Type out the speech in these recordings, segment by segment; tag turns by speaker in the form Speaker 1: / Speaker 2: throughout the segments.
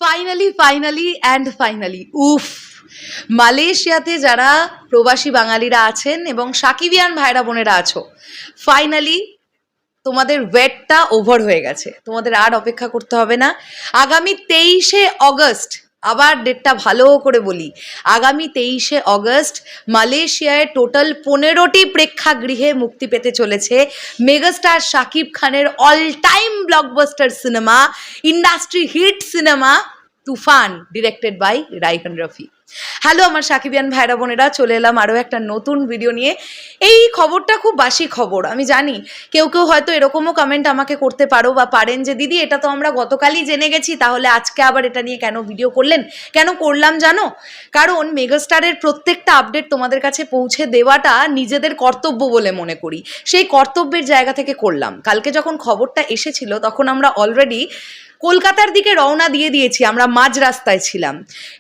Speaker 1: Finally উফ, মালয়েশিয়াতে যারা প্রবাসী বাঙালিরা আছেন এবং সাকিবিয়ান ভাইরা বোনেরা আছো, ফাইনালি তোমাদের ওয়েটটা ওভার হয়ে গেছে। তোমাদের আর অপেক্ষা করতে হবে না। আগামী 23শে অগস্ট, আবার ডেটটা ভালো করে বলি, আগামী 23শে অগস্ট মালয়েশিয়ায় টোটাল 15টি প্রেক্ষাগৃহে মুক্তি পেতে চলেছে মেগাস্টার শাকিব খানের all time blockbuster cinema, industry hit cinema Toofan, directed by Raihan Rafi. Hello আমার সাকিবিয়ান ভাইরা বোনেরা, চলে এলাম আরও একটা নতুন ভিডিও নিয়ে। এই খবরটা খুব বাসি খবর, আমি জানি কেউ কেউ হয়তো এরকমও কমেন্ট আমাকে করতে পারো বা পারেন যে দিদি এটা তো আমরা গতকালই জেনে গেছি, তাহলে আজকে আবার এটা নিয়ে কেন ভিডিও করলেন? কেন করলাম জানো? কারণ মেগাস্টারের প্রত্যেকটা আপডেট তোমাদের কাছে পৌঁছে দেওয়াটা নিজেদের কর্তব্য বলে মনে করি, সেই কর্তব্যের জায়গা থেকে করলাম। কালকে যখন খবরটা এসেছিল তখন আমরা অলরেডি কলকাতার দিকে রওনা দিয়ে দিয়েছি, আমরা মাঝ রাস্তায় ছিলাম।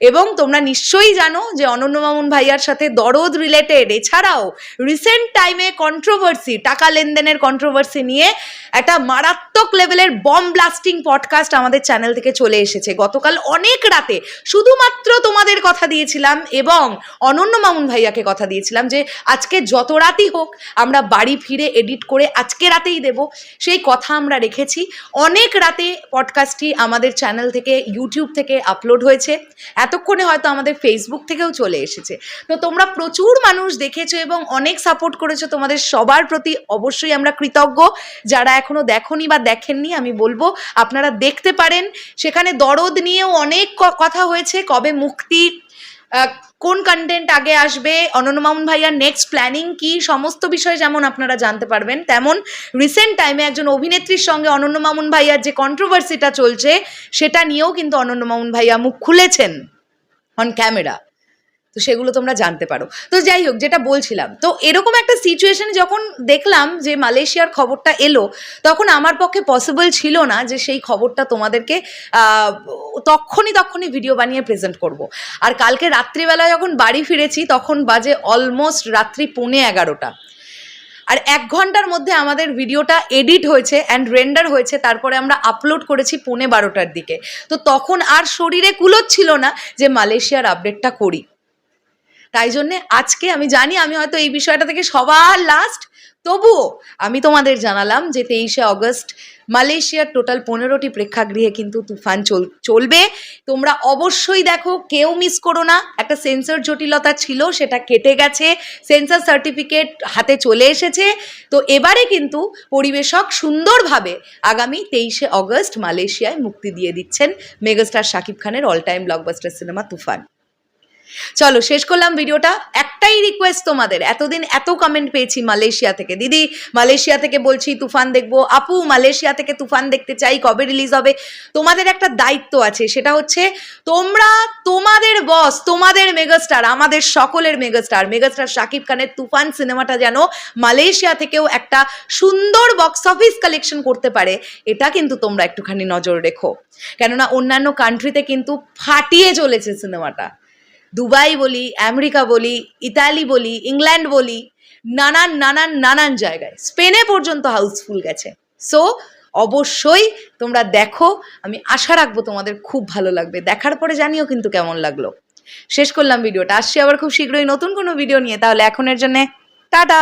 Speaker 1: এবং তোমরা নিশ্চয়ই জানো যে অনন্য মামুন ভাইয়ার সাথে দরদ রিলেটেড, এছাড়াও রিসেন্ট টাইমে কন্ট্রোভার্সি, টাকা লেনদেনের কন্ট্রোভার্সি নিয়ে একটা মারাত্মক লেভেলের বম ব্লাস্টিং পডকাস্ট আমাদের চ্যানেল থেকে চলে এসেছে গতকাল অনেক রাতে। শুধুমাত্র তোমাদের কথা দিয়েছিলাম এবং অনন্য মামুন ভাইয়াকে কথা দিয়েছিলাম যে আজকে যত রাতই হোক আমরা বাড়ি ফিরে এডিট করে আজকে রাতেই দেব, সেই কথা আমরা রেখেছি। অনেক রাতে পডকাস্ট আমাদের চ্যানেল থেকে, ইউটিউব থেকে আপলোড হয়েছে, এতক্ষণে হয়তো আমাদের ফেসবুক থেকেও চলে এসেছে। তো তোমরা প্রচুর মানুষ দেখেছো এবং অনেক সাপোর্ট করেছো, তোমাদের সবার প্রতি অবশ্যই আমরা কৃতজ্ঞ। যারা এখনো দেখোনি বা দেখেননি, আমি বলবো আপনারা দেখতে পারেন। সেখানে দরদ নিয়েও অনেক কথা হয়েছে, কবে মুক্তি, কোন কন্টেন্ট আগে আসবে, অনন্য মামুন ভাইয়ার নেক্সট প্ল্যানিং কি, সমস্ত বিষয়ে যেমন আপনারা জানতে পারবেন, তেমন রিসেন্ট টাইমে একজন অভিনেত্রীর সঙ্গে অনন্য মামুন ভাইয়ার যে কন্ট্রোভার্সিটা চলছে সেটা নিয়েও কিন্তু অনন্য মামুন ভাইয়া মুখ খুলেছেন অন ক্যামেরা। তো সেগুলো তোমরা জানতে পারো। তো যাই হোক, যেটা বলছিলাম, তো এরকম একটা সিচুয়েশনে যখন দেখলাম যে মালয়েশিয়ার খবরটা এলো, তখন আমার পক্ষে পসিবল ছিল না যে সেই খবরটা তোমাদেরকে তখনই ভিডিও বানিয়ে প্রেজেন্ট করব। আর কালকে রাত্রিবেলা যখন বাড়ি ফিরেছি তখন বাজে অলমোস্ট রাত্রি 11:15। আর 1 ঘন্টার মধ্যে আমাদের ভিডিওটা এডিট হয়েছে অ্যান্ড রেন্ডার হয়েছে, তারপরে আমরা আপলোড করেছি 11:15টার দিকে। তো তখন আর শরীরে কুলোচ্ছিল না যে মালয়েশিয়ার আপডেটটা করি। তাই জন্যে আজকে আমি জানি আমি হয়তো এই বিষয়টা থেকে সবার লাস্ট, তবুও আমি তোমাদের জানালাম যে 23শে অগস্ট মালয়েশিয়ার টোটাল 15টি প্রেক্ষাগৃহে কিন্তু তুফান চলবে। তোমরা অবশ্যই দেখো, কেউ মিস করো না। একটা সেন্সর জটিলতা ছিল, সেটা কেটে গেছে, সেন্সর সার্টিফিকেট হাতে চলে এসেছে। তো এবারে কিন্তু পরিবেশক সুন্দরভাবে আগামী 23শে অগস্ট মালয়েশিয়ায় মুক্তি দিয়ে দিচ্ছেন মেগাস্টার শাকিব খানের অল টাইম ব্লকবাস্টার সিনেমা তুফান। চলো শেষ করলাম ভিডিওটা। একটাই রিকোয়েস্ট তোমাদের, এতদিন এত কমেন্ট পেয়েছি মালয়েশিয়া থেকে, দিদি মালয়েশিয়া থেকে বলছি তুফান দেখবো, আপু মালয়েশিয়া থেকে তুফান দেখতে চাই, কবে রিলিজ হবে? তোমাদের একটা দায়িত্ব আছে, সেটা হচ্ছে তোমরা তোমাদের বস, তোমাদের মেগাস্টার, আমাদের সকলের মেগাস্টার শাকিব খানের তুফান সিনেমাটা যেন মালয়েশিয়া থেকেও একটা সুন্দর বক্স অফিস কালেকশন করতে পারে, এটা কিন্তু তোমরা একটুখানি নজর রেখো। কেননা অন্যান্য কান্ট্রিতে কিন্তু ফাটিয়ে চলেছে সিনেমাটা। দুবাই বলি, আমেরিকা বলি, ইতালি বলি, ইংল্যান্ড বলি, নানান জায়গায়, স্পেনে পর্যন্ত হাউসফুল গেছে। সো অবশ্যই তোমরা দেখো, আমি আশা রাখবো তোমাদের খুব ভালো লাগবে। দেখার পরে জানিও কিন্তু কেমন লাগলো। শেষ করলাম ভিডিওটা, আসছি আবার খুব শীঘ্রই নতুন কোনো ভিডিও নিয়ে। তাহলে এখনের জন্যে টাটা।